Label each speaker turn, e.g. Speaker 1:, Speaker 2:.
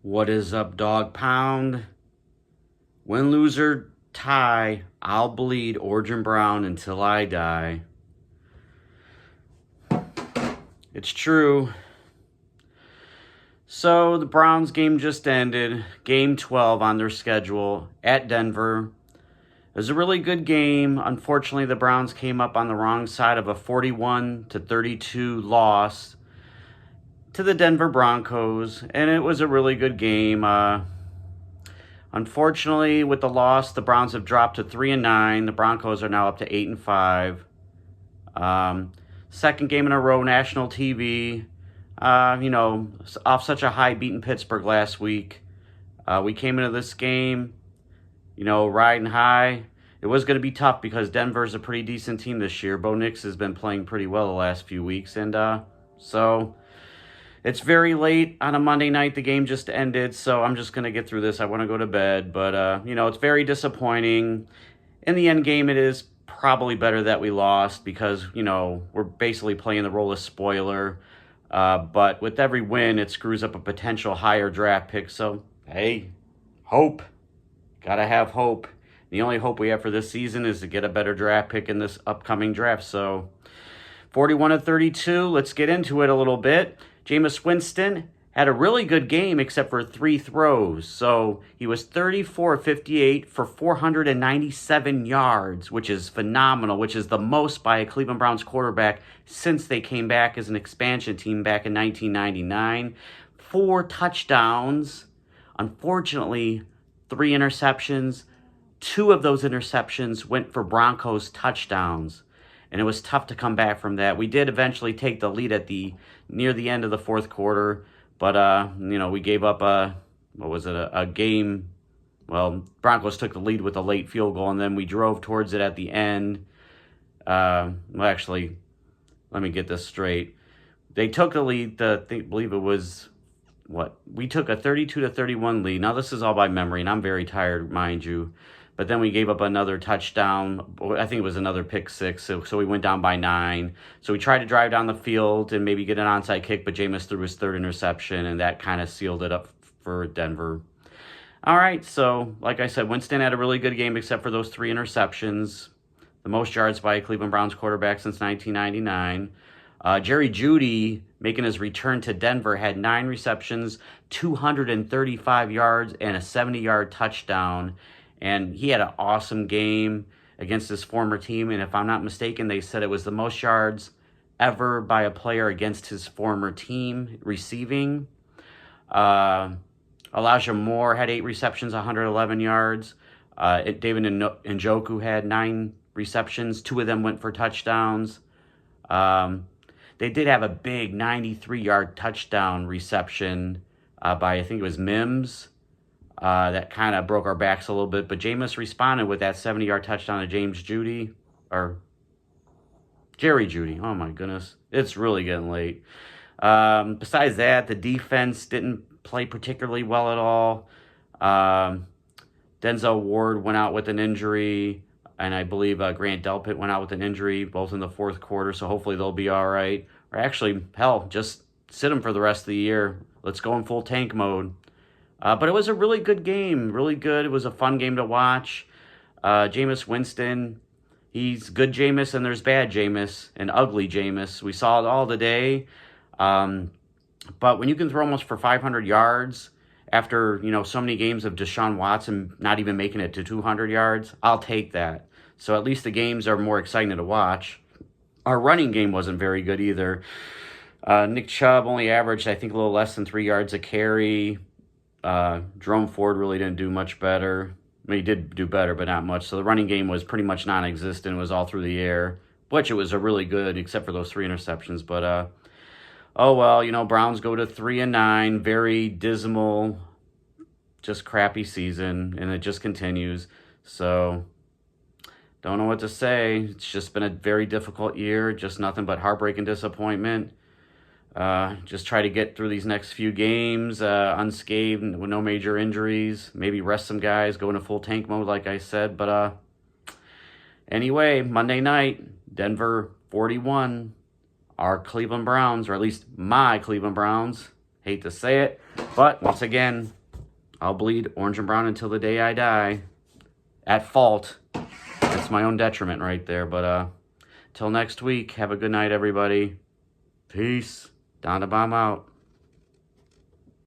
Speaker 1: What is up, dog pound? Win, lose, or tie, I'll bleed Origin Brown until I die. It's true. So the Browns game just ended. Game 12 on their schedule at Denver. It was a really good game. Unfortunately, the Browns came up on the wrong side of a 41-32 loss to the Denver Broncos, and it was a really good game. Unfortunately, with the loss, the Browns have dropped to 3-9. The Broncos are now up to 8-5. Second game in a row, national TV. Off such a high, beating Pittsburgh last week. We came into this game, riding high. It was going to be tough because Denver's a pretty decent team this year. Bo Nix has been playing pretty well the last few weeks, and so it's very late on a Monday night. The game just ended, so I'm just going to get through this. I want to go to bed, but, it's very disappointing. In the end game, it is probably better that we lost because, we're basically playing the role of spoiler. But with every win, it screws up a potential higher draft pick. So, hey, hope. Gotta have hope. The only hope we have for this season is to get a better draft pick in this upcoming draft. So, 41-32, let's get into it a little bit. Jameis Winston had a really good game except for 3 throws. So he was 34-58 for 497 yards, which is phenomenal, which is the most by a Cleveland Browns quarterback since they came back as an expansion team back in 1999. 4 touchdowns. Unfortunately, 3 interceptions. 2 of those interceptions went for Broncos touchdowns. And it was tough to come back from that. We did eventually take the lead near the end of the fourth quarter, but we gave up a game. Well, Broncos took the lead with a late field goal, and then we drove towards it at the end. Actually, let me get this straight. They took the lead. I believe it was we took a 32-31 lead. Now this is all by memory, and I'm very tired, mind you. But then we gave up another touchdown. I think it was another pick six. So we went down by 9. So we tried to drive down the field and maybe get an onside kick, but Jameis threw his 3rd interception, and that kind of sealed it up for Denver. All right, so like I said, Winston had a really good game except for those 3 interceptions. The most yards by a Cleveland Browns quarterback since 1999. Jerry Jeudy, making his return to Denver, had 9 receptions, 235 yards, and a 70-yard touchdown. And he had an awesome game against his former team. And if I'm not mistaken, they said it was the most yards ever by a player against his former team receiving. Elijah Moore had 8 receptions, 111 yards. David Njoku had 9 receptions. 2 of them went for touchdowns. They did have a big 93-yard touchdown reception by, I think it was Mims. That kind of broke our backs a little bit. But Jameis responded with that 70-yard touchdown to Jerry Jeudy. Oh, my goodness. It's really getting late. Besides that, the defense didn't play particularly well at all. Denzel Ward went out with an injury, and I believe Grant Delpit went out with an injury, both in the fourth quarter, so hopefully they'll be all right. Or actually, hell, just sit them for the rest of the year. Let's go in full tank mode. But it was a really good game, really good. It was a fun game to watch. Jameis Winston, he's good Jameis, and there's bad Jameis and ugly Jameis. We saw it all today. But when you can throw almost for 500 yards after, so many games of Deshaun Watson not even making it to 200 yards, I'll take that. So at least the games are more exciting to watch. Our running game wasn't very good either. Nick Chubb only averaged, I think, a little less than 3 yards a carry. Jerome Ford really didn't do much better. I mean, he did do better, but not much. So the running game was pretty much non-existent. It was all through the air, which it was a really good, except for those 3 interceptions. But, oh well, Browns go to 3-9. Very dismal, just crappy season, and it just continues. So, don't know what to say. It's just been a very difficult year. Just nothing but heartbreak and disappointment. Just try to get through these next few games unscathed with no major injuries. Maybe rest some guys, go into full tank mode like I said. But anyway, Monday night, Denver 41. Our Cleveland Browns, or at least my Cleveland Browns, hate to say it, But once again, I'll bleed orange and brown until the day I die. At fault. It's my own detriment right there. But till next week, have a good night, everybody. Peace. Don the Bomb out.